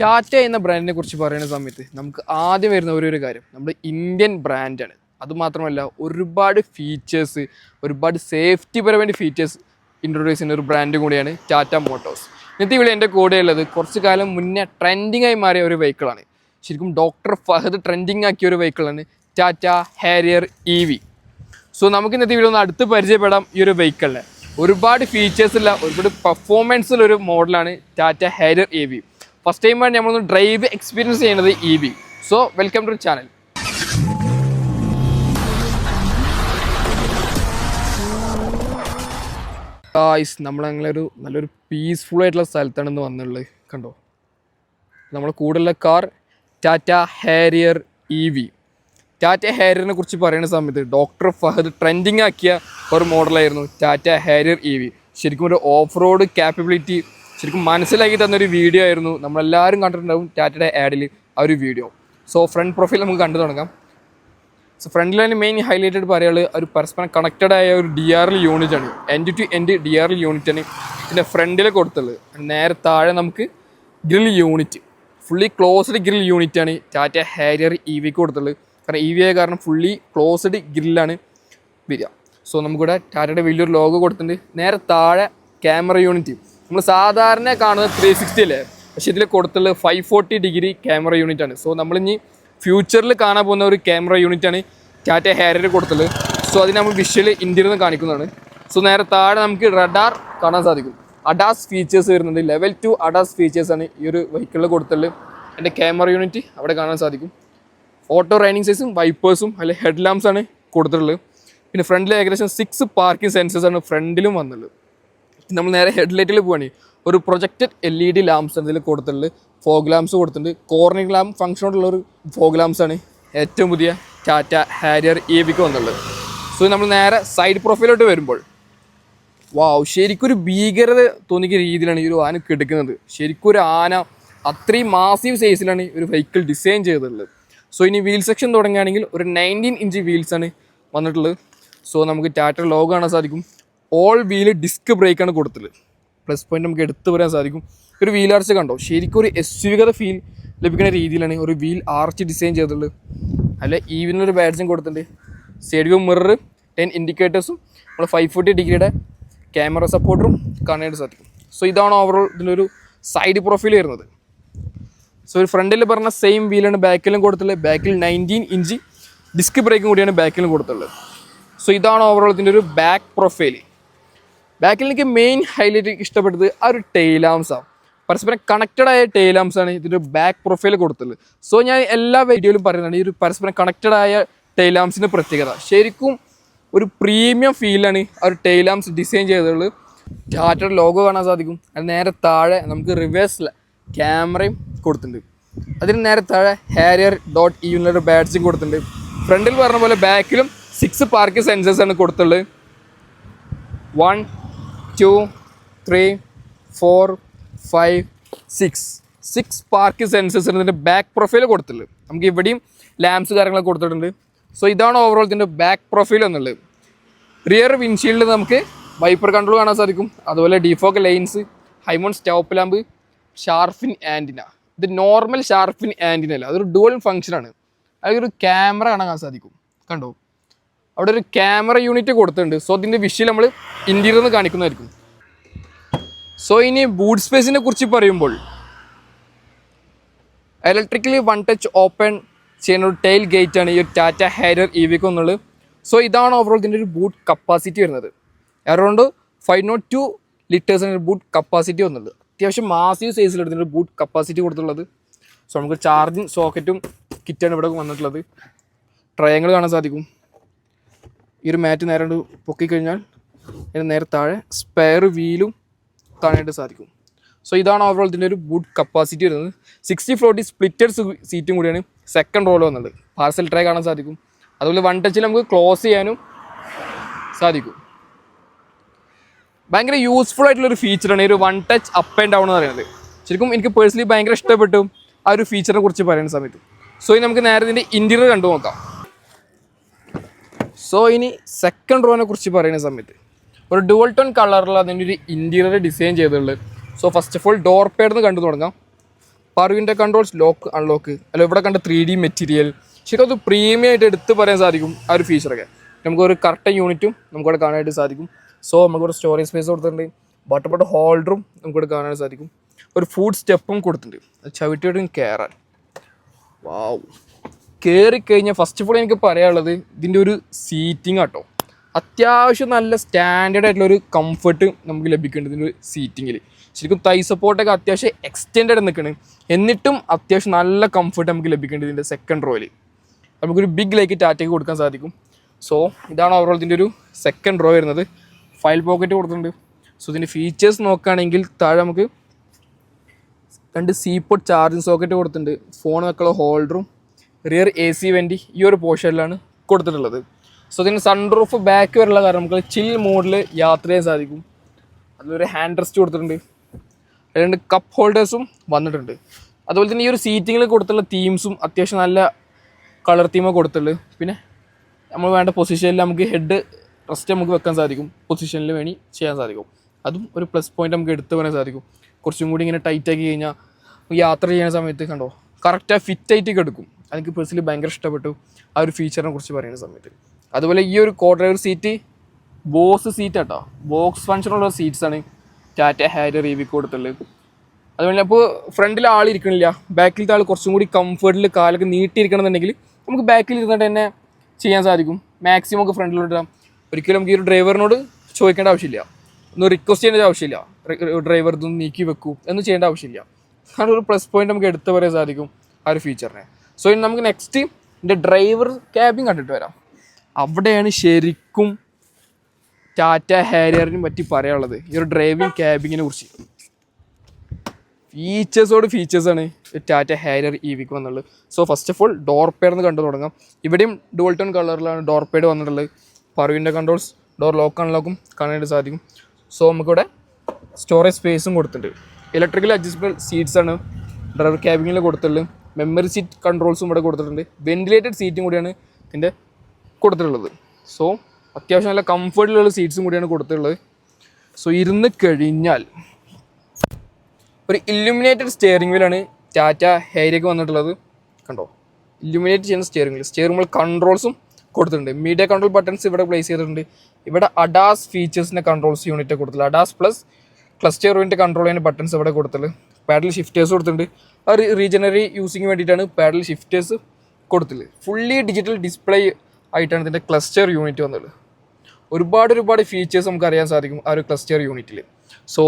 ടാറ്റ എന്ന ബ്രാൻഡിനെ കുറിച്ച് പറയുന്ന സമയത്ത് നമുക്ക് ആദ്യം വരുന്ന ഒരു കാര്യം നമ്മുടെ ഇന്ത്യൻ ബ്രാൻഡാണ്. അതുമാത്രമല്ല ഒരുപാട് ഫീച്ചേഴ്സ്, ഒരുപാട് സേഫ്റ്റി പരമായ ഫീച്ചേഴ്സ് ഇൻട്രൊഡ്യൂസ് ചെയ്യുന്ന ഒരു ബ്രാൻഡ് കൂടിയാണ് ടാറ്റ മോട്ടോഴ്സ്. ഇന്നത്തെ ഇവിടെ എൻ്റെ കൂടെയുള്ളത് കുറച്ച് കാലം മുന്നേ ട്രെൻഡിങ് ആയി മാറിയ ഒരു വെഹിക്കിളാണ്. ശരിക്കും ഡോക്ടർ ഫഹദ് ട്രെൻഡിങ് ആക്കിയ ഒരു വെഹിക്കിളാണ് ടാറ്റ ഹാരിയർ EV. സോ നമുക്ക് ഇന്നത്തെ വീഡിയോ ഒന്ന് അടുത്ത് പരിചയപ്പെടാം ഈ ഒരു വെഹിക്കിളിനെ. ഒരുപാട് ഫീച്ചേഴ്സുള്ള ഒരുപാട് പെർഫോമൻസുള്ള ഒരു മോഡലാണ് ടാറ്റ ഹാരിയർ EV. ഫസ്റ്റ് ടൈമാണ് നമ്മളൊന്ന് ഡ്രൈവ് എക്സ്പീരിയൻസ് ചെയ്യുന്നത് EV. So welcome to channel. നമ്മളങ്ങനെ നല്ലൊരു പീസ്ഫുൾ ആയിട്ടുള്ള സ്ഥലത്താണ് ഇന്ന് വന്നുള്ളത്. കണ്ടോ, നമ്മളെ കൂടുതലുള്ള car Tata Harrier EV. Tata ഹാരിയറിനെ കുറിച്ച് പറയുന്ന സമയത്ത് ഡോക്ടർ ഫഹദ് ട്രെൻഡിങ് ആക്കിയ ഒരു മോഡലായിരുന്നു ടാറ്റ ഹാരിയർ EV. ശരിക്കും ഒരു ഓഫ് റോഡ് ക്യാപ്പബിലിറ്റി ശരിക്കും മനസ്സിലാക്കി തന്നൊരു വീഡിയോ ആയിരുന്നു. നമ്മളെല്ലാവരും കണ്ടിട്ടുണ്ടാവും ടാറ്റയുടെ ആഡിൽ ആ ഒരു വീഡിയോ. സോ ഫ്രണ്ട് പ്രൊഫൈൽ നമുക്ക് കണ്ടു തുടങ്ങാം. സോ ഫ്രണ്ടിൽ തന്നെ മെയിൻ ഹൈലൈറ്റഡ് പറയുക ഒരു പരസ്പരം കണക്റ്റഡ് ആയ ഒരു DRL യൂണിറ്റ് ആണ്. End to end DRL unit ആണ് ഇതിൻ്റെ ഫ്രണ്ടിൽ കൊടുത്തുള്ളത്. നേരെ താഴെ നമുക്ക് grill unit, fully closed grill unit ആണ് ടാറ്റ ഹാരിയർ EVക്ക് കൊടുത്തുള്ളത്. കാരണം EV ആയ കാരണം ഫുള്ളി ക്ലോസ്ഡ് ഗ്രില്ലാണ് വരിക. സോ നമുക്കിവിടെ ടാറ്റയുടെ വലിയൊരു ലോഗോ കൊടുത്തിട്ടുണ്ട്. നേരെ താഴെ ക്യാമറ യൂണിറ്റ്, നമ്മൾ സാധാരണ കാണുന്നത് 360 അല്ലേ, പക്ഷേ ഇതിൽ കൊടുത്തുള്ളത് 540 ഡിഗ്രി ക്യാമറ യൂണിറ്റ് ആണ്. സോ നമ്മളിനി ഫ്യൂച്ചറിൽ കാണാൻ പോകുന്ന ഒരു ക്യാമറ യൂണിറ്റ് ആണ് ടാറ്റ ഹാരിയർ കൊടുത്തുള്ളത്. സോ അതിന് നമ്മൾ വിഷ്വൽ ഇന്ത്യയിൽ നിന്ന് കാണിക്കുന്നതാണ്. സോ നേരെ താഴെ നമുക്ക് റഡാർ കാണാൻ സാധിക്കും. അഡാസ് ഫീച്ചേഴ്സ് വരുന്നുണ്ട്. ലെവൽ 2 അഡാസ് ഫീച്ചേഴ്സാണ് ഈ ഒരു വെഹിക്കിളിൽ കൊടുത്തുള്ളത്. എൻ്റെ ക്യാമറ യൂണിറ്റ് അവിടെ കാണാൻ സാധിക്കും. ഓട്ടോ റൈനിങ് സൈസും വൈപ്പേഴ്സും അല്ലെങ്കിൽ ഹെഡ് ലാംപ്സ് ആണ് കൊടുത്തിട്ടുള്ളത്. പിന്നെ ഫ്രണ്ടിൽ ഏകദേശം 6 പാർക്കിംഗ് സെൻസേഴ്സാണ് ഫ്രണ്ടിലും വന്നുള്ളത്. നമ്മൾ നേരെ ഹെഡ്ലൈറ്റിൽ പോവുകയാണ്. ഒരു പ്രൊജക്റ്റഡ് LED ലാംപ്സ് ഇതിൽ കൊടുത്തിട്ടുള്ളത്. ഫോഗ് ലാംപ്സ് കൊടുത്തിട്ടുണ്ട്. കോർണിംഗ് ലാമ്പ് ഫംഗ്ഷനോടുള്ള ഒരു ഫോഗ് ലാംപ്സ് ആണ് ഏറ്റവും പുതിയ ടാറ്റ ഹാരിയർ EVക്ക് വന്നുള്ളത്. സോ നമ്മൾ നേരെ സൈഡ് പ്രൊഫൈലോട്ട് വരുമ്പോൾ ശരിക്കും ഒരു ഭീകരത തോന്നിക്കുന്ന രീതിയിലാണ് ഈ ഒരു ആന കിടക്കുന്നത്. ശരിക്കും ഒരു ആന അത്രയും മാസീവ് സൈസിലാണ് ഈ ഒരു വെഹിക്കിൾ ഡിസൈൻ ചെയ്തിട്ടുള്ളത്. സോ ഇനി വീൽ സെക്ഷൻ തുടങ്ങുകയാണെങ്കിൽ ഒരു 19 ഇഞ്ച് വീൽസാണ് വന്നിട്ടുള്ളത്. സോ നമുക്ക് ടാറ്റ ലോഗോ കാണാൻ സാധിക്കും. ഓൾ വീല് ഡിസ്ക് ബ്രേക്കാണ് കൊടുത്തിട്ടുള്ളത്. പ്ലസ് പോയിന്റ് നമുക്ക് എടുത്തു പറയാൻ സാധിക്കും. ഒരു വീൽ ആർച്ച് കണ്ടോ, ശരിക്കും ഒരു SUV ഫീൽ ലഭിക്കുന്ന രീതിയിലാണ് ഒരു വീൽ ആർച്ച് ഡിസൈൻ ചെയ്തിട്ടുള്ളത്. അല്ല EVനൊരു ബാഡ്ജും കൊടുത്തിട്ടുണ്ട്. സൈഡ് വ്യൂ മിറർ, 10 ഇൻഡിക്കേറ്റേഴ്സും നമ്മൾ 540 ഡിഗ്രിയുടെ ക്യാമറ സപ്പോർട്ടറും കാണാനായിട്ട് സാധിക്കും. സോ ഇതാണ് ഓവറോൾ ഇതിലൊരു സൈഡ് പ്രൊഫൈൽ വരുന്നത്. സോ ഒരു ഫ്രണ്ടിൽ പറഞ്ഞ സെയിം വീലാണ് ബാക്കിലും കൊടുത്തുള്ളത്. ബാക്കിൽ 19 ഇഞ്ച് ഡിസ്ക് ബ്രേക്കും കൂടിയാണ് ബാക്കിലും കൊടുത്തുള്ളത്. സോ ഇതാണ് ഓവറോൾ ഇതിൻ്റെ ഒരു ബാക്ക് പ്രൊഫൈൽ. ബാക്കിൽ എനിക്ക് മെയിൻ ഹൈലൈറ്റ് ഇഷ്ടപ്പെട്ടത് ആ ഒരു ടെയിലാംസാണ്. പരസ്പരം കണക്റ്റഡ് ആയ ടെയിലാംസാണ് ഇതിൻ്റെ ബാക്ക് പ്രൊഫൈൽ കൊടുത്തുള്ളത്. സോ ഞാൻ എല്ലാ വീഡിയോയിലും പറയുന്നതാണ് ഈ ഒരു പരസ്പരം കണക്റ്റഡ് ആയ ടെയിലാംസിൻ്റെ പ്രത്യേകത. ശരിക്കും ഒരു പ്രീമിയം ഫീലാണ് ആ ഒരു ടെയിലാംസ് ഡിസൈൻ ചെയ്തിട്ടുള്ളത്. ടാറ്റയുടെ ലോഗോ കാണാൻ സാധിക്കും. അത് നേരെ താഴെ നമുക്ക് റിവേഴ്സ് ക്യാമറയും കൊടുത്തിട്ടുണ്ട്. അതിന് നേരെ താഴെ harrier.ev എന്നൊരു ബാഡ്ജും കൊടുത്തിട്ടുണ്ട്. ഫ്രണ്ടിൽ പറഞ്ഞ പോലെ ബാക്കിലും 6 പാർക്കിംഗ് സെൻസേഴ്സാണ് കൊടുത്തുള്ളത്. 1 2 3 4 5 6 പാർക്കിംഗ് സെൻസേഴ്സ് ഇതിൻ്റെ ബാക്ക് പ്രൊഫൈൽ കൊടുത്തിട്ടുള്ളത്. നമുക്ക് ഇവിടെയും ലാംപ്സ് കാര്യങ്ങളൊക്കെ കൊടുത്തിട്ടുണ്ട്. സോ ഇതാണ് ഓവറോൾ ഇതിൻ്റെ ബാക്ക് പ്രൊഫൈൽ എന്നുള്ളത്. റിയർ വിൻഷീൽഡിൽ നമുക്ക് വൈപ്പർ കൺട്രോൾ കാണാൻ സാധിക്കും. അതുപോലെ defog lines, high mount stop lamp, shark fin antenna. ഇത് നോർമൽ ഷാർഫിൻ ആൻറ്റിന അല്ല, അതൊരു ഡുവൽ ഫംഗ്ഷനാണ്. അതൊരു ക്യാമറ കാണാൻ സാധിക്കും. കണ്ടോ, അവിടെ ഒരു ക്യാമറ യൂണിറ്റ് കൊടുത്തിട്ടുണ്ട്. സോ അതിൻ്റെ വിഷ്വൽ നമ്മൾ ഇന്ത്യയിൽ നിന്ന് കാണിക്കുന്നതായിരിക്കും. സോ ഇനി ബൂട്ട് സ്പേസിനെ കുറിച്ച് പറയുമ്പോൾ ഇലക്ട്രിക്കലി 1 ടച്ച് ഓപ്പൺ ചെയ്യുന്ന ഒരു ടെയിൽ ഗേറ്റ് ആണ് ഈ ഒരു ടാറ്റ ഹാരിയർ EVക്ക് എന്നുള്ളത്. സോ ഇതാണ് ഓവറോൾ ഇതിൻ്റെ ഒരു ബൂട്ട് കപ്പാസിറ്റി വരുന്നത്. അറൗണ്ട് 502 ലിറ്റേഴ്സാണ് ഒരു ബൂട്ട് കപ്പാസിറ്റി വന്നുള്ളത്. അത്യാവശ്യം മാസീവ് സൈസിലാണ് ഇതിൻ്റെ ബൂട്ട് കപ്പാസിറ്റി കൊടുത്തുള്ളത്. സോ നമുക്ക് ചാർജിങ് സോക്കറ്റും കിറ്റാണ് ഇവിടെ വന്നിട്ടുള്ളത്. ട്രയാങ്കിൾ കാണാൻ സാധിക്കും. ഈ ഒരു മാറ്റ് നേരെ പൊക്കിക്കഴിഞ്ഞാൽ ഇതിന് നേരെ താഴെ സ്പെയർ വീലും കാണാനായിട്ട് സാധിക്കും. സോ ഇതാണ് ഓവറോൾ ഇതിൻ്റെ ഒരു ബൂട്ട് കപ്പാസിറ്റി വരുന്നത്. 60/40 സ്പ്ലിറ്റഡ് സീറ്റും കൂടിയാണ് സെക്കൻഡ് റോൾ വന്നത്. പാർസൽ ട്രേ കാണാൻ സാധിക്കും. അതുപോലെ 1 ടച്ചിൽ നമുക്ക് ക്ലോസ് ചെയ്യാനും സാധിക്കും. ഭയങ്കര യൂസ്ഫുൾ ആയിട്ടുള്ളൊരു ഫീച്ചറാണ് ഈ ഒരു 1 ടച്ച് അപ്പ് ആൻഡ് ഡൗൺ എന്ന് പറയുന്നത്. ശരിക്കും എനിക്ക് പേഴ്സണലി ഭയങ്കര ഇഷ്ടപ്പെട്ടു ആ ഒരു ഫീച്ചറിനെ കുറിച്ച് പറയുന്ന സമയത്ത്. സോ ഇനി നമുക്ക് നേരെ ഇതിൻ്റെ ഇൻറ്റീരിയർ കണ്ടു നോക്കാം. സോ ഇനി സെക്കൻഡ് റോനെ കുറിച്ച് പറയുന്ന സമയത്ത് ഒരു ഡുവൽ ടോൺ കളറിൽ അതിൻ്റെ ഒരു ഇൻറ്റീരിയർ ഡിസൈൻ ചെയ്തിട്ടുള്ളത്. So first of all door pad കണ്ടു തുടങ്ങാം. Power window controls, lock unlock, അല്ല ഇവിടെ കണ്ട 3D മെറ്റീരിയൽ, ശരിക്കും അത് പ്രീമിയം ആയിട്ട് എടുത്ത് പറയാൻ സാധിക്കും ആ ഒരു ഫീച്ചറൊക്കെ. നമുക്കൊരു കറക്റ്റ് യൂണിറ്റും നമുക്കവിടെ കാണാനായിട്ട് സാധിക്കും. സോ നമുക്കിവിടെ സ്റ്റോറേജ് സ്പേസ് കൊടുത്തിട്ടുണ്ട്, ബട്ടർ ഹോൾഡറും നമുക്കിവിടെ കാണാൻ സാധിക്കും, ഒരു ഫുഡ് സ്റ്റെപ്പും കൊടുത്തിട്ടുണ്ട്, ചവിട്ടിയോടും കയറാൻ. വാവ്, കയറിക്കഴിഞ്ഞാൽ ഫസ്റ്റ് ഓഫ് ഓൾ എനിക്ക് പറയാനുള്ളത് ഇതിൻ്റെ ഒരു സീറ്റിംഗ് ആട്ടോ. അത്യാവശ്യം നല്ല സ്റ്റാൻഡേർഡ് ആയിട്ടുള്ള ഒരു കംഫർട്ട് നമുക്ക് ലഭിക്കുന്നുണ്ട് ഇതിൻ്റെ സീറ്റിങ്ങിൽ. ശരിക്കും തൈ സപ്പോർട്ടൊക്കെ അത്യാവശ്യം എക്സ്റ്റെൻഡ് നിൽക്കണം, എന്നിട്ടും അത്യാവശ്യം നല്ല കംഫർട്ട് നമുക്ക് ലഭിക്കുന്നുണ്ട് ഇതിൻ്റെ സെക്കൻഡ് റോയിൽ. നമുക്കൊരു ബിഗ് ലൈക്ക് ടാറ്റയ്ക്ക് കൊടുക്കാൻ സാധിക്കും. സോ ഇതാണ് ഓവറോൾ ഇതിൻ്റെ ഒരു സെക്കൻഡ് റോ വരുന്നത്. ഫയൽ പോക്കറ്റ് കൊടുത്തിട്ടുണ്ട്. സോ ഇതിൻ്റെ ഫീച്ചേഴ്സ് നോക്കുകയാണെങ്കിൽ താഴെ നമുക്ക് 2 സീപോർട്ട് ചാർജിങ് സോക്കറ്റ് കൊടുത്തിട്ടുണ്ട്, ഫോൺ വെക്കുള്ള ഹോൾഡറും റിയർ AC വെൻറ്റി ഈ ഒരു പോർഷനിലാണ് കൊടുത്തിട്ടുള്ളത്. സോ ഇതിന് സൺറൂഫ് ബാക്ക് വരെയുള്ള കാരണം നമുക്ക് ചിൽ മോഡിൽ യാത്ര ചെയ്യാൻ സാധിക്കും. അതിലൊരു ഹാൻഡ് റെസ്റ്റ് കൊടുത്തിട്ടുണ്ട്, 2 കപ്പ് ഹോൾഡേഴ്സും വന്നിട്ടുണ്ട്. അതുപോലെ തന്നെ ഈ ഒരു സീറ്റിങ്ങിൽ കൊടുത്തുള്ള തീംസും അത്യാവശ്യം നല്ല കളർ തീമൊക്കെ കൊടുത്തിട്ടുള്ളത്. പിന്നെ നമ്മൾ വേണ്ട പൊസിഷനിൽ നമുക്ക് ഹെഡ് റെസ്റ്റ് നമുക്ക് വെക്കാൻ സാധിക്കും, പൊസിഷനിൽ വേണ്ടി ചെയ്യാൻ സാധിക്കും. അതും ഒരു പ്ലസ് പോയിന്റ് നമുക്ക് എടുത്ത് പറയാൻ സാധിക്കും. കുറച്ചും കൂടി ഇങ്ങനെ ടൈറ്റാക്കി കഴിഞ്ഞാൽ യാത്ര ചെയ്യുന്ന സമയത്ത് കണ്ടോ കറക്റ്റായി ഫിറ്റായിട്ട് എടുക്കും. എനിക്ക് പേഴ്സണലി ഭയങ്കര ഇഷ്ടപ്പെട്ടു ആ ഒരു ഫീച്ചറിനെ കുറിച്ച് പറയുന്ന സമയത്ത്. അതുപോലെ ഈ ഒരു co driver seat boss seat ആട്ടോ, ബോക്സ് ഫങ്ഷനുള്ള സീറ്റ്സാണ് ടാറ്റ ഹാരിയർ EV കൊടുത്തുള്ളത്. അതുപോലെ അപ്പോൾ ഫ്രണ്ടിൽ ആളിരിക്കണില്ല, ബാക്കിലത്തെ ആൾ കുറച്ചും കൂടി കംഫർട്ടിൽ കാലൊക്കെ നീട്ടിയിരിക്കണമെന്നുണ്ടെങ്കിൽ നമുക്ക് ബാക്കിൽ ഇരുന്നിട്ട് തന്നെ ചെയ്യാൻ സാധിക്കും. മാക്സിമം നമുക്ക് ഫ്രണ്ടിലോട്ട് ഇടാം. ഒരിക്കലും നമുക്ക് ഈ ഒരു ഡ്രൈവറിനോട് ചോദിക്കേണ്ട ആവശ്യമില്ല, ഒന്നും റിക്വസ്റ്റ് ചെയ്യേണ്ട ആവശ്യമില്ല, ഡ്രൈവർ ഇതൊന്നും നീക്കി വെക്കൂ എന്ന് ചെയ്യേണ്ട ആവശ്യമില്ല. കാരണം ഒരു പ്ലസ് പോയിന്റ് നമുക്ക് എടുത്ത് പറയാൻ സാധിക്കും ആ ഒരു ഫീച്ചറിനെ. സോ ഇനി നമുക്ക് നെക്സ്റ്റ് ഇതിൻ്റെ ഡ്രൈവർ ക്യാബിൻ കണ്ടിട്ട് വരാം. അവിടെയാണ് ശരിക്കും ടാറ്റ ഹാരിയറിനെ പറ്റി പറയാനുള്ളത്, ഈ ഒരു ഡ്രൈവിംഗ് ക്യാബിനെ കുറിച്ച്. ഫീച്ചേഴ്സാണ് ടാറ്റ ഹാരിയർ EVക്ക് വന്നുള്ളത്. So first of all door pad എന്ന് കണ്ടു തുടങ്ങാം. ഇവിടെയും ഡുവൽ ടോൺ കളറിലാണ് ഡോർ പേഡ് വന്നിട്ടുള്ളത്. Power window controls, door lock അൺലോക്കും കാണാനായിട്ട് സാധിക്കും. സോ നമുക്കിവിടെ സ്റ്റോറേജ് സ്പേസും കൊടുത്തിട്ടുണ്ട്. ഇലക്ട്രിക്കൽ അഡ്ജസ്റ്റബിൾ സീറ്റ്സാണ് ഡ്രൈവർ ക്യാബിനിൽ കൊടുത്തിട്ടുള്ളത്. മെമ്മറി സീറ്റ് കൺട്രോൾസും ഇവിടെ കൊടുത്തിട്ടുണ്ട്. വെന്റിലേറ്റഡ് സീറ്റും കൂടിയാണ് ഇതിൻ്റെ കൊടുത്തിട്ടുള്ളത്. സോ അത്യാവശ്യം നല്ല കംഫർട്ടിലുള്ള സീറ്റ്സും കൂടിയാണ് കൊടുത്തിട്ടുള്ളത്. സോ ഇരുന്ന് കഴിഞ്ഞാൽ ഒരു ഇല്ലുമിനേറ്റഡ് സ്റ്റിയറിംഗ് വീലാണ് ടാറ്റ ഹൈരിയർക്ക് വന്നിട്ടുള്ളത്. കണ്ടോ, ഇല്ലുമിനേറ്റ് ചെയ്യുന്ന സ്റ്റിയറിംഗ് വീൽ കൺട്രോൾസും കൊടുത്തിട്ടുണ്ട്. മീഡിയ കൺട്രോൾ ബട്ടൺസ് ഇവിടെ പ്ലേസ് ചെയ്തിട്ടുണ്ട്. ഇവിടെ അഡാസ് ഫീച്ചേഴ്സിൻ്റെ കൺട്രോൾസ് യൂണിറ്റ് കൊടുത്തില്ല. ADAS plus cluster unit control ചെയ്യുന്ന ബട്ടൺസ് ഇവിടെ കൊടുത്തിട്ടുണ്ട്. പാഡൽ ഷിഫ്റ്റേഴ്സ് കൊടുത്തിട്ടുണ്ട്. ആ റീജനറി യൂസിങ്ങിന് വേണ്ടിയിട്ടാണ് പാഡൽ ഷിഫ്റ്റേഴ്സ് കൊടുത്തിട്ടുള്ളത്. ഫുള്ളി ഡിജിറ്റൽ ഡിസ്പ്ലേ ആയിട്ടാണ് ഇതിൻ്റെ ക്ലസ്റ്റർ യൂണിറ്റ് വന്നുള്ളത്. ഒരുപാട് ഫീച്ചേഴ്സ് നമുക്ക് അറിയാൻ സാധിക്കും ആ ഒരു ക്ലസ്റ്റർ യൂണിറ്റിൽ. സോ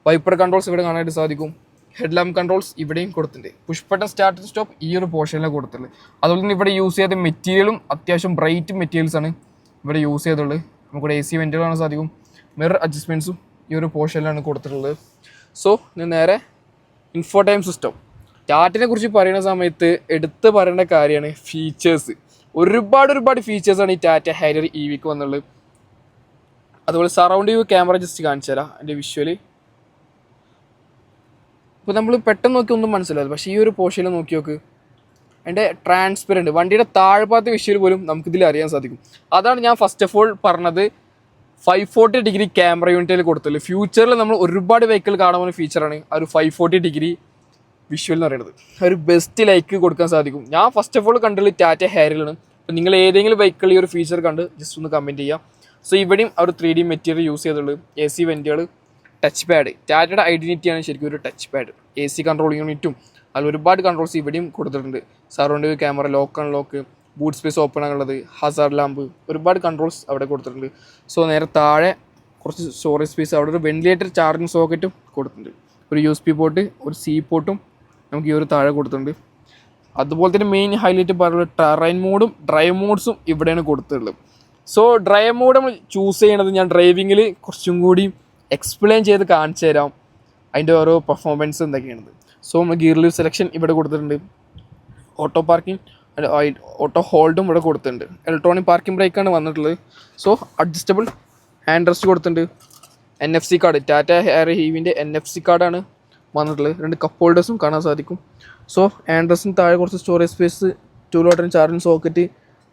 വൈപ്പർ കൺട്രോൾസ് ഇവിടെ കാണാനായിട്ട് സാധിക്കും. ഹെഡ് ലാമ്പ് കൺട്രോൾസ് ഇവിടെയും കൊടുത്തിട്ടുണ്ട്. പുഷ് ബട്ടൺ സ്റ്റാർട്ട് സ്റ്റോപ്പ് ഈ ഒരു പോർഷനിലാണ് കൊടുത്തിട്ടുള്ളത്. അതുപോലെ തന്നെ ഇവിടെ യൂസ് ചെയ്ത മെറ്റീരിയലും അത്യാവശ്യം ബ്രൈറ്റ് മെറ്റീരിയൽസാണ് ഇവിടെ യൂസ് ചെയ്തിട്ടുള്ളത്. നമുക്കിവിടെ AC വെൻറ്റുകൾ കാണാൻ സാധിക്കും. മിറർ അഡ്ജസ്റ്റ്മെൻറ്റ്സും ഈ ഒരു പോർഷനിലാണ് കൊടുത്തിട്ടുള്ളത്. സോ ഞാൻ നേരെ ഇൻഫോടൈം സിസ്റ്റം ടാറ്റിനെ കുറിച്ച് പറയുന്ന സമയത്ത് എടുത്ത് പറയേണ്ട കാര്യമാണ് ഫീച്ചേഴ്സ്. ഒരുപാട് ഫീച്ചേഴ്സാണ് ഈ ടാറ്റ ഹാരിയർ EVക്ക് വന്നുള്ളത്. അതുപോലെ സറൗണ്ട് വ്യൂ ക്യാമറ ജസ്റ്റ് കാണിച്ചു തരാം. എൻ്റെ വിഷ്വല് ഇപ്പോൾ നമ്മൾ പെട്ടെന്ന് നോക്കി ഒന്നും മനസ്സിലായത്, പക്ഷേ ഈ ഒരു പോർഷനിൽ നോക്കി നോക്ക്, അതിൻ്റെ ട്രാൻസ്പെറൻറ്റ് വണ്ടിയുടെ താഴ്ഭാഗത്തെ വിഷ്വൽ പോലും നമുക്കിതിൽ അറിയാൻ സാധിക്കും. അതാണ് ഞാൻ ഫസ്റ്റ് ഓഫ് ഓൾ പറഞ്ഞത് 540 ഡിഗ്രി ക്യാമറ യൂണിറ്റിൽ കൊടുത്തുള്ളൂ. ഫ്യൂച്ചറിൽ നമ്മൾ ഒരുപാട് വെഹിക്കിൾ കാണുന്ന ഫീച്ചറാണ് ആ ഒരു 540 ഡിഗ്രി വിഷ്വൽ എന്ന് പറയുന്നത്. ഒരു ബെസ്റ്റ് ലൈക്ക് കൊടുക്കാൻ സാധിക്കും. ഞാൻ ഫസ്റ്റ് ഓഫ് ഓൾ കണ്ടുള്ള ടാറ്റ ഹാരിയറിലാണ്. അപ്പോൾ നിങ്ങൾ ഏതെങ്കിലും വെഹിക്കിൾ ഈ ഒരു ഫീച്ചർ കണ്ട് ജസ്റ്റ് ഒന്ന് കമൻറ്റ് ചെയ്യാം. സോ ഇവിടെയും ആ ഒരു 3D മെറ്റീരിയൽ യൂസ് ചെയ്തുള്ളൂ. AC വെൻറ്റുകൾ, ടച്ച് പാഡ്, ടാറ്റയുടെ ഐഡൻറ്റിറ്റിയാണ് ശരിക്കും ഒരു ടച്ച് പാഡ്. AC കൺട്രോൾ യൂണിറ്റും അതിൽ ഒരുപാട് കൺട്രോൾസ് ഇവിടെയും കൊടുത്തിട്ടുണ്ട്. Surround view camera, lock unlock, boot space open ആണുള്ളത്, ഹസാർഡ് ലാമ്പ്, ഒരുപാട് കൺട്രോൾസ് അവിടെ കൊടുത്തിട്ടുണ്ട്. സോ നേരെ താഴെ കുറച്ച് സ്റ്റോറേജ് സ്പേസ്, അവിടെ ഒരു വെന്റിലേറ്റർ ചാർജിങ് സോക്കറ്റും കൊടുത്തിട്ടുണ്ട്. ഒരു USB പോർട്ട്, ഒരു C പോർട്ടും നമുക്ക് ഈ ഒരു താഴെ കൊടുത്തിട്ടുണ്ട്. അതുപോലെ തന്നെ മെയിൻ ഹൈലൈറ്റ് പറയുന്നത് ടെറൈൻ മോഡും ഡ്രൈവ് മോഡ്സും ഇവിടെയാണ് കൊടുത്തിട്ടുള്ളത്. സോ ഡ്രൈവ് മോഡ് നമ്മൾ ചൂസ് ചെയ്യണത് ഞാൻ ഡ്രൈവിങ്ങിൽ കുറച്ചും കൂടി എക്സ്പ്ലെയിൻ ചെയ്ത് കാണിച്ചു തരാം അതിൻ്റെ ഓരോ പെർഫോമൻസ് എന്തൊക്കെയാണത്. സോ നമ്മൾ ഗിയർ ലീവ് സെലക്ഷൻ ഇവിടെ കൊടുത്തിട്ടുണ്ട്. ഓട്ടോ പാർക്കിംഗ്, ഓട്ടോ ഹോൾഡും ഇവിടെ കൊടുത്തിട്ടുണ്ട്. ഇലക്ട്രോണിക് പാർക്കിംഗ് ബ്രേക്കാണ് വന്നിട്ടുള്ളത്. സോ അഡ്ജസ്റ്റബിൾ ഹാൻഡ് റെസ്റ്റ് കൊടുത്തിട്ടുണ്ട്. NFC കാർഡ്, ടാറ്റ ഹാരിയർ EVൻ്റെ NFC കാർഡാണ് വന്നിട്ടുള്ളത്. 2 കപ്പ് ഹോൾഡേഴ്സും കാണാൻ സാധിക്കും. സോ ഹാൻഡ് റെസ്റ്റിന് താഴെ കുറച്ച് storage space, 2 water charging socket,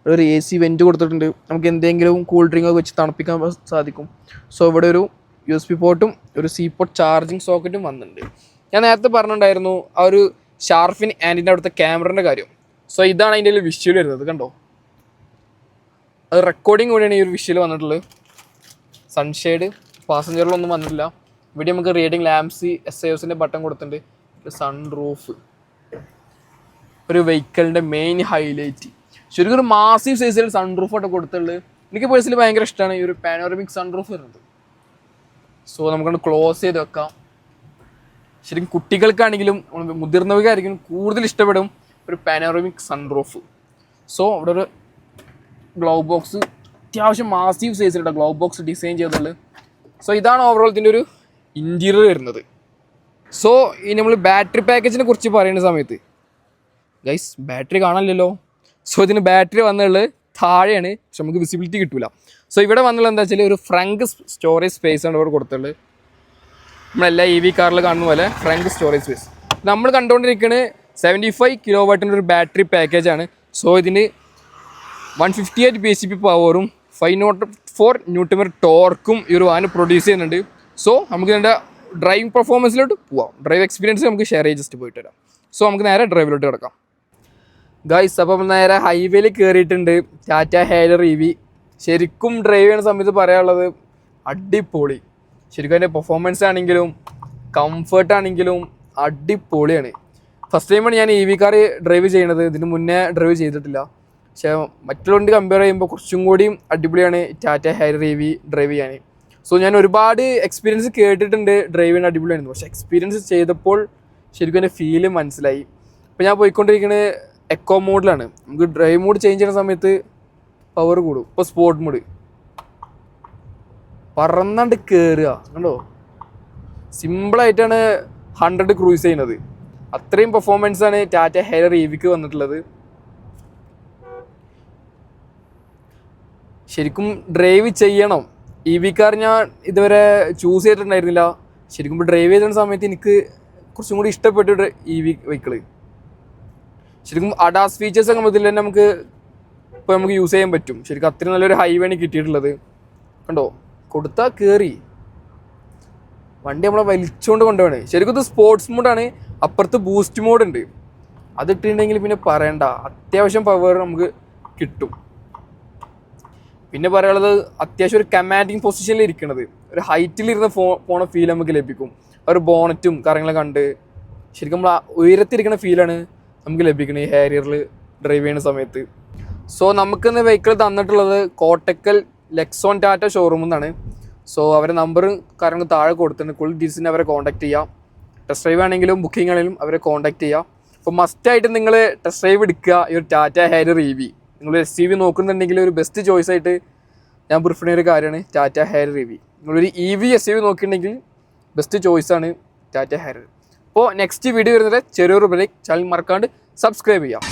ഒരു AC വെൻറ്റ് കൊടുത്തിട്ടുണ്ട്. നമുക്ക് എന്തെങ്കിലും കൂൾ ഡ്രിങ്ക് ഒക്കെ വെച്ച് തണുപ്പിക്കാൻ സാധിക്കും. സോ ഇവിടെ ഒരു USB പോർട്ടും ഒരു C പോർട്ട് ചാർജിങ് സോക്കറ്റും വന്നിട്ടുണ്ട്. ഞാൻ നേരത്തെ പറഞ്ഞിട്ടുണ്ടായിരുന്നു ആ ഒരു ഷാർഫിൻ ആൻഡിൻ്റെ അവിടുത്തെ ക്യാമറേൻ്റെ കാര്യം. സോ ഇതാണ് അതിൻ്റെ വിഷ്വൽ വരുന്നത്, കണ്ടോ. അത് റെക്കോർഡിങ് കൂടിയാണ് ഈ ഒരു വിഷ്വൽ വന്നിട്ടുള്ളത്. സൺഷെയ്ഡ് പാസഞ്ചറിലൊന്നും വന്നിട്ടില്ല. ഇവിടെ നമുക്ക് റീഡിങ് ലാംപ്സ്, SIOസിൻ്റെ ബട്ടൺ കൊടുത്തിട്ടുണ്ട്. ഒരു സൺ റൂഫ്, ഒരു വെഹിക്കിളിൻ്റെ മെയിൻ ഹൈലൈറ്റ്. ശരിക്കും ഒരു മാസീവ് സൈസിൽ സൺ റൂഫായിട്ട് കൊടുത്തിട്ടുള്ളത്. എനിക്ക് പേഴ്സണലി ഭയങ്കര ഇഷ്ടമാണ് ഈ ഒരു പാനോറമിക് സൺ റൂഫ് വരുന്നത്. സോ നമുക്കത് ക്ലോസ് ചെയ്ത് വെക്കാം. ശരിക്കും കുട്ടികൾക്കാണെങ്കിലും മുതിർന്നവർക്കായിരിക്കും കൂടുതൽ ഇഷ്ടപ്പെടും ഒരു പാനോറമിക് സൺ റൂഫ്. സോ ഇവിടെ ഒരു ഗ്ലൗ ബോക്സ്, അത്യാവശ്യം മാസീവ് സൈസിലുള്ള ഗ്ലൗ ബോക്സ് ഡിസൈൻ ചെയ്തിട്ടുള്ളത്. സോ ഇതാണ് ഓവറോൾ ഇതിൻ്റെ ഒരു ഇൻറ്റീരിയർ വരുന്നത്. സോ ഈ നമ്മൾ ബാറ്ററി പാക്കേജിനെ കുറിച്ച് പറയുന്ന സമയത്ത് ഗൈസ് ബാറ്ററി കാണാനില്ലല്ലോ. സോ ഇതിന് ബാറ്ററി വന്നുള്ളത് താഴെയാണ്, പക്ഷെ നമുക്ക് വിസിബിലിറ്റി കിട്ടില്ല. സോ ഇവിടെ വന്നുള്ളത് എന്താ വെച്ചാൽ ഒരു ഫ്രങ്ക് സ്റ്റോറേജ് സ്പേസ് ആണ് ഇവിടെ കൊടുത്തുള്ളത്. നമ്മളെല്ലാ EV കാറിൽ കാണുന്ന പോലെ ഫ്രങ്ക് സ്റ്റോറേജ് സ്പേസ്. നമ്മൾ കണ്ടുകൊണ്ടിരിക്കുന്നത് 75 kW ഒരു ബാറ്ററി പാക്കേജാണ്. സോ ഇതിന് 158 bhp പവറും 504 Nm ടോർക്കും ഈ ഒരു വാഹനം പ്രൊഡ്യൂസ് ചെയ്യുന്നുണ്ട്. സോ നമുക്ക് ഇതിൻ്റെ ഡ്രൈവിംഗ് പെർഫോമൻസിലോട്ട് പോവാം. ഡ്രൈവ് എക്സ്പീരിയൻസ് നമുക്ക് ഷെയർ ചെയ്ത് ജസ്റ്റ് പോയിട്ട് വരാം. സോ നമുക്ക് നേരെ ഡ്രൈവിലോട്ട് കിടക്കാം ഗൈസ്. അപ്പം നേരെ ഹൈവേയിൽ കയറിയിട്ടുണ്ട്. Tata Harrier EV. ശരിക്കും ഡ്രൈവ് ചെയ്യുന്ന സമയത്ത് പറയാനുള്ളത് അടിപൊളി. ശരിക്കും അതിൻ്റെ പെർഫോമൻസ് ആണെങ്കിലും കംഫർട്ടാണെങ്കിലും അടിപൊളിയാണ്. ഫസ്റ്റ് ടൈമാണ് ഞാൻ EV കാർ ഡ്രൈവ് ചെയ്യണത്. ഇതിന് മുന്നേ ഡ്രൈവ് ചെയ്തിട്ടില്ല. പക്ഷേ മറ്റുള്ളവരുടെ കമ്പയർ ചെയ്യുമ്പോൾ കുറച്ചും കൂടിയും അടിപൊളിയാണ് ടാറ്റ ഹെയർ EV ഡ്രൈവ് ചെയ്യാൻ. സോ ഞാൻ ഒരുപാട് എക്സ്പീരിയൻസ് കേട്ടിട്ടുണ്ട് ഡ്രൈവ് ചെയ്യാൻ അടിപൊളിയായിരുന്നു. പക്ഷേ എക്സ്പീരിയൻസ് ചെയ്തപ്പോൾ ശരിക്കും എൻ്റെ ഫീല് മനസ്സിലായി. ഇപ്പോൾ ഞാൻ പോയിക്കൊണ്ടിരിക്കുന്നത് എക്കോ മോഡിലാണ്. നമുക്ക് ഡ്രൈവ് മോഡ് ചേഞ്ച് ചെയ്യുന്ന സമയത്ത് പവർ കൂടും. ഇപ്പോൾ സ്പോർട്ട് മോഡ് പറന്നാണ്ട് കയറുക കണ്ടോ. സിമ്പിളായിട്ടാണ് 100 ക്രൂസ് ചെയ്യുന്നത്. അത്രയും പെർഫോമൻസാണ് ടാറ്റ ഹെയർ EVക്ക് വന്നിട്ടുള്ളത്. ശരിക്കും ഡ്രൈവ് ചെയ്യണം. EV കാർ ഞാൻ ഇതുവരെ ചൂസ് ചെയ്തിട്ടുണ്ടായിരുന്നില്ല. ശരിക്കും ഇപ്പോൾ ഡ്രൈവ് ചെയ്യുന്ന സമയത്ത് എനിക്ക് കുറച്ചും കൂടി ഇഷ്ടപ്പെട്ടു EV വെഹിക്കിള്. ശരിക്കും അഡാസ് ഫീച്ചേഴ്സൊക്കെ മുതൽ തന്നെ ഇപ്പോൾ നമുക്ക് യൂസ് ചെയ്യാൻ പറ്റും. ശരിക്കും അത്രയും നല്ലൊരു ഹൈവേണ് കിട്ടിയിട്ടുള്ളത്. കണ്ടോ, കൊടുത്താൽ കയറി വണ്ടി നമ്മളെ വലിച്ചുകൊണ്ട് കൊണ്ടുപോവാണ്. ശരിക്കും ഇത് സ്പോർട്സ് മോഡാണ്. അപ്പുറത്ത് ബൂസ്റ്റ് മോഡ് ഉണ്ട്. അതിട്ടുണ്ടെങ്കിൽ പിന്നെ പറയണ്ട, അത്യാവശ്യം പവർ നമുക്ക് കിട്ടും. പിന്നെ പറയാനുള്ളത് അത്യാവശ്യം ഒരു കമാൻഡിങ് പൊസിഷനിൽ ഇരിക്കണത്, ഒരു ഹൈറ്റിലിരുന്ന് പോണ ഫീൽ നമുക്ക് ലഭിക്കും. ഒരു ബോണറ്റും കാര്യങ്ങളൊക്കെ കണ്ട് ശരിക്കും നമ്മൾ ഉയരത്തിരിക്കുന്ന ഫീലാണ് നമുക്ക് ലഭിക്കുന്നത് ഈ ഹാരിയറിൽ ഡ്രൈവ് ചെയ്യുന്ന സമയത്ത്. സോ നമുക്കിന്ന് വെഹിക്കിൾ തന്നിട്ടുള്ളത് കോട്ടക്കൽ ലെക്സോൺ ടാറ്റ ഷോറൂമിൽ നിന്നാണ്. സോ അവരെ നമ്പറും കാര്യങ്ങളും താഴെ കൊടുത്തിട്ടുണ്ട്. കൂടുതൽ ഡീറ്റെയിൽസിന് അവരെ കോൺടാക്ട് ചെയ്യാം. ടെസ്റ്റ് ഡ്രൈവ് ആണെങ്കിലും ബുക്കിംഗ് ആണെങ്കിലും അവരെ കോൺടാക്ട് ചെയ്യാം. അപ്പോൾ മസ്റ്റായിട്ട് നിങ്ങൾ ടെസ്റ്റ് ഡ്രൈവ് എടുക്കുക ഈ ഒരു ടാറ്റ ഹെയർ EV. നിങ്ങൾ SUV നോക്കുന്നുണ്ടെങ്കിൽ ഒരു ബെസ്റ്റ് ചോയ്സ് ആയിട്ട് ഞാൻ പ്രിഫർ ചെയ്യുന്ന ഒരു കാര്യമാണ് ടാറ്റ ഹെയർ EV. നിങ്ങളൊരു EV SUV നോക്കിയിട്ടുണ്ടെങ്കിൽ ബെസ്റ്റ് ചോയ്സാണ് ടാറ്റ ഹെയർ. അപ്പോൾ നെക്സ്റ്റ് വീഡിയോ വരുന്നത് ചെറിയൊരു ബ്രേക്ക്. ചാനൽ മറക്കാണ്ട് സബ്സ്ക്രൈബ് ചെയ്യാം.